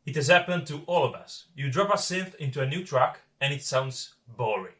It has happened to all of us. You drop a synth into a new track and it sounds boring,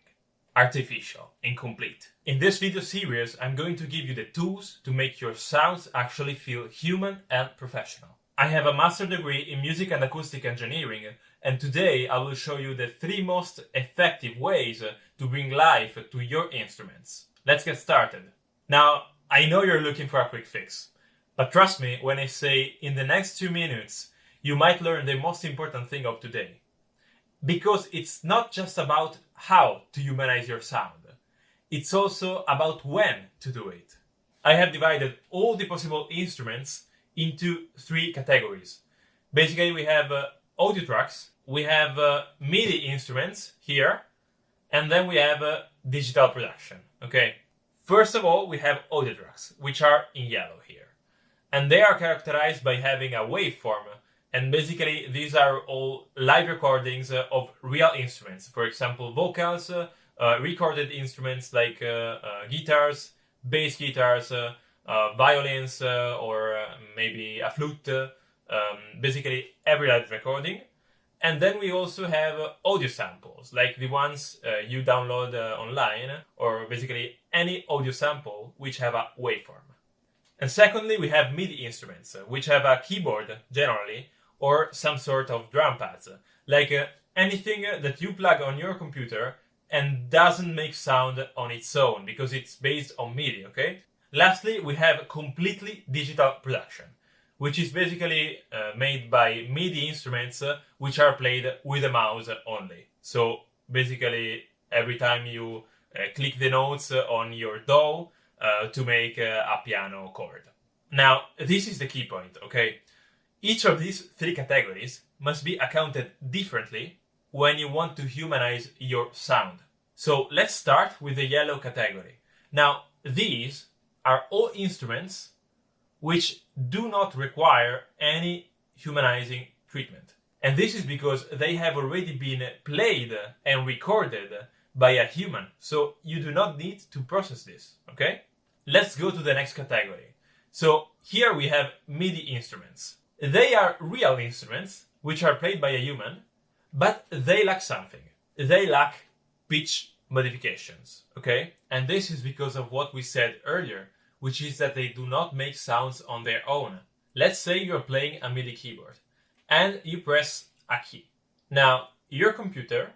artificial, incomplete. In this video series, I'm going to give you the tools to make your sounds actually feel human and professional. I have a master's degree in music and acoustic engineering, and today I will show you the 3 most effective ways to bring life to your instruments. Let's get started. Now, I know you're looking for a quick fix, but trust me when I say in the next 2 minutes, you might learn the most important thing of today. Because it's not just about how to humanize your sound, it's also about when to do it. I have divided all the possible instruments into 3 categories. Basically, we have audio tracks, we have MIDI instruments here, and then we have digital production. Okay. First of all, we have audio tracks, which are in yellow here. And they are characterized by having a waveform. And basically, these are all live recordings of real instruments. For example, vocals, recorded instruments like guitars, bass guitars, violins, or maybe a flute. Basically, every live recording. And then we also have audio samples, like the ones you download online, or basically any audio sample which have a waveform. And secondly, we have MIDI instruments, which have a keyboard, generally, or some sort of drum pads, like anything that you plug on your computer and doesn't make sound on its own, because it's based on MIDI, okay? Lastly, we have completely digital production, which is basically made by MIDI instruments which are played with a mouse only. So basically, every time you click the notes on your DAW to make a piano chord. Now, this is the key point, okay? Each of these 3 categories must be accounted differently when you want to humanize your sound. So let's start with the yellow category. Now, these are all instruments which do not require any humanizing treatment. And this is because they have already been played and recorded by a human, so you do not need to process this, okay? Let's go to the next category. So here we have MIDI instruments. They are real instruments which are played by a human, but they lack something. They lack pitch modifications, okay? And this is because of what we said earlier, which is that they do not make sounds on their own. Let's say you're playing a MIDI keyboard and you press a key. Now, your computer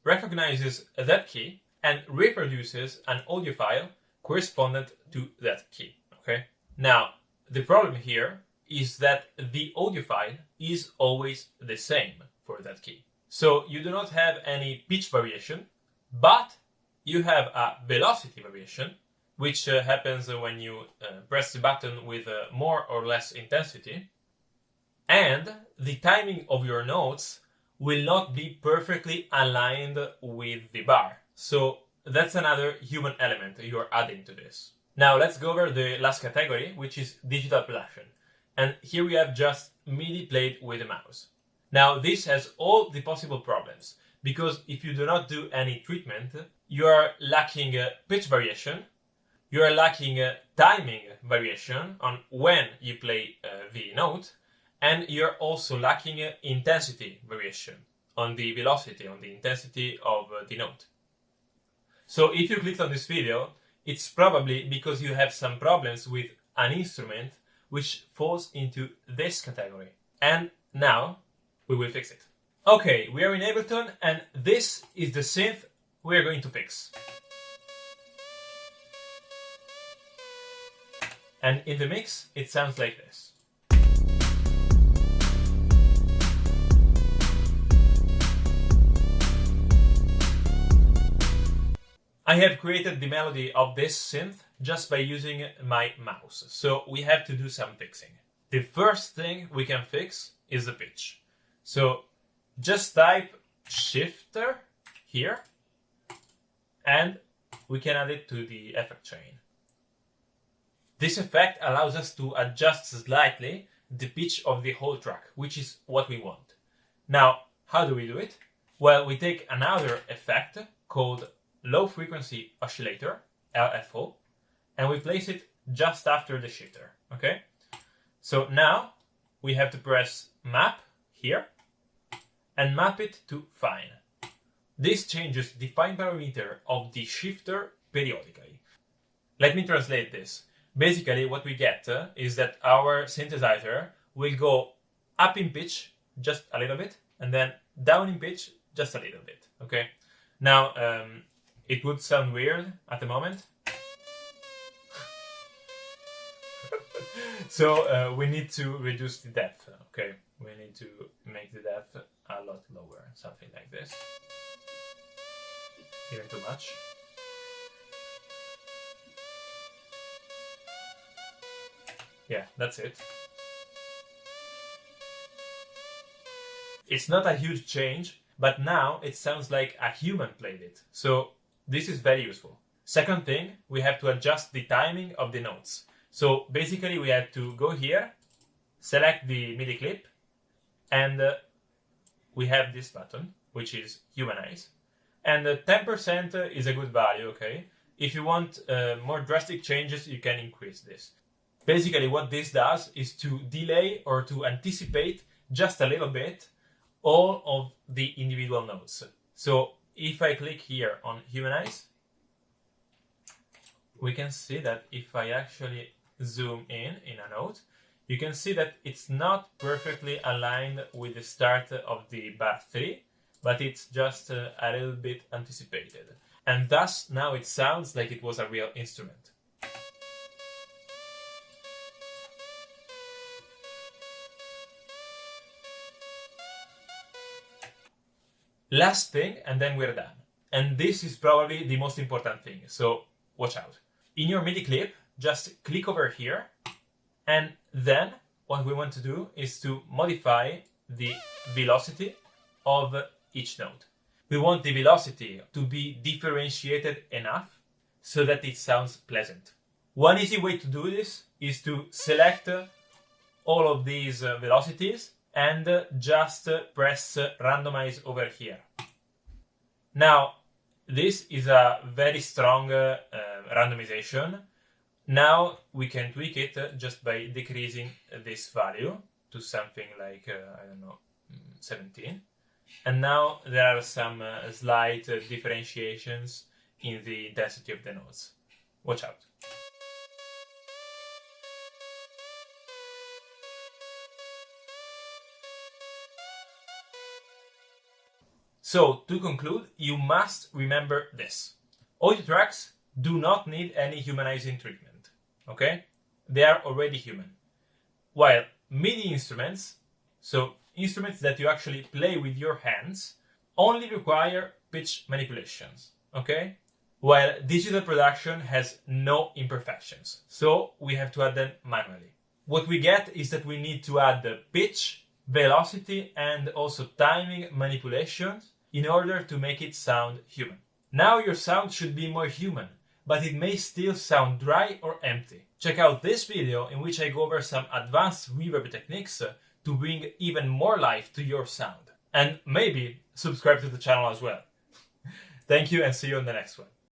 recognizes that key and reproduces an audio file correspondent to that key, okay? Now, the problem here is that the audio file is always the same for that key. So you do not have any pitch variation, but you have a velocity variation, which happens when you press the button with more or less intensity. And the timing of your notes will not be perfectly aligned with the bar. So that's another human element you're adding to this. Now let's go over the last category, which is digital production. And here we have just MIDI played with a mouse. Now this has all the possible problems, because if you do not do any treatment, you are lacking pitch variation, you are lacking timing variation on when you play the note, and you're also lacking intensity variation on the velocity, on the intensity of the note. So if you clicked on this video, it's probably because you have some problems with an instrument which falls into this category. And now we will fix it. Okay, we are in Ableton and this is the synth we are going to fix. And in the mix, it sounds like this. I have created the melody of this synth just by using my mouse, so we have to do some fixing. The first thing we can fix is the pitch. So just type shifter here, and we can add it to the effect chain. This effect allows us to adjust slightly the pitch of the whole track, which is what we want. Now, how do we do it? Well, we take another effect called low frequency oscillator, LFO, and we place it just after the shifter, okay? So now we have to press map here, and map it to fine. This changes the fine parameter of the shifter periodically. Let me translate this. Basically, what we get is that our synthesizer will go up in pitch just a little bit, and then down in pitch just a little bit, okay? Now, it would sound weird at the moment. So we need to reduce the depth, okay? We need to make the depth a lot lower, something like this. Even too much. Yeah, that's it. It's not a huge change, but now it sounds like a human played it. So this is very useful. Second thing, we have to adjust the timing of the notes. So basically we have to go here, select the MIDI clip, and we have this button, which is Humanize. And 10% is a good value, okay? If you want more drastic changes, you can increase this. Basically what this does is to delay or to anticipate just a little bit all of the individual notes. So if I click here on Humanize, we can see that if I actually zoom in a note, you can see that it's not perfectly aligned with the start of the bar 3, but it's just a little bit anticipated. And thus now it sounds like it was a real instrument. Last thing, and then we're done. And this is probably the most important thing, so watch out. In your MIDI clip, just click over here, and then what we want to do is to modify the velocity of each note. We want the velocity to be differentiated enough so that it sounds pleasant. One easy way to do this is to select all of these velocities and just press randomize over here. Now, this is a very strong randomization. Now we can tweak it just by decreasing this value to something like, I don't know, 17. And now there are some slight differentiations in the intensity of the notes. Watch out. So, to conclude, you must remember this. Audio tracks do not need any humanizing treatment, okay? They are already human. While MIDI instruments, so instruments that you actually play with your hands, only require pitch manipulations, okay? While digital production has no imperfections, so we have to add them manually. What we get is that we need to add the pitch, velocity, and also timing manipulations in order to make it sound human. Now your sound should be more human, but it may still sound dry or empty. Check out this video in which I go over some advanced reverb techniques to bring even more life to your sound. And maybe subscribe to the channel as well. Thank you and see you on the next one.